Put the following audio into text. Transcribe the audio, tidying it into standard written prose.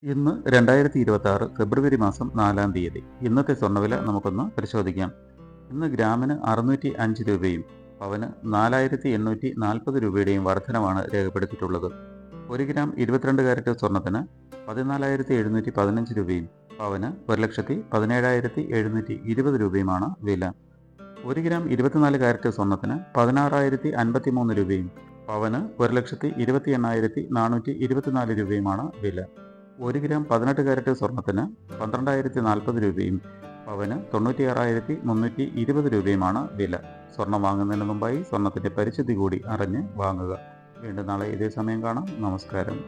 ഇന്ന് 2026 ഫെബ്രുവരി മാസം 4-ാം തീയതി. ഇന്നത്തെ സ്വർണ്ണവില നമുക്കൊന്ന് പരിശോധിക്കാം. ഇന്ന് ഗ്രാമിന് 605 രൂപയും പവന് 4840 രൂപയുടെയും വർധനവാണ് രേഖപ്പെടുത്തിയിട്ടുള്ളത്. 1 ഗ്രാം 22 കാരറ്റ് സ്വർണ്ണത്തിന് 14,715 രൂപയും പവന് 1,17,720 രൂപയുമാണ് വില. 1 ഗ്രാം 24 കാരറ്റ് സ്വർണ്ണത്തിന് 16,053 രൂപയും പവന് 1,28,424 രൂപയുമാണ് വില. 1 ഗ്രാം 18 കാരറ്റ് സ്വർണ്ണത്തിന് 12,040 രൂപയും പവന് 96,320 രൂപയുമാണ് വില. സ്വർണം വാങ്ങുന്നതിന് മുമ്പായി സ്വർണത്തിൻ്റെ പരിസ്ഥിതി കൂടി അറിഞ്ഞ് വാങ്ങുക. വീണ്ടും നാളെ ഇതേ സമയം കാണാം. നമസ്കാരം.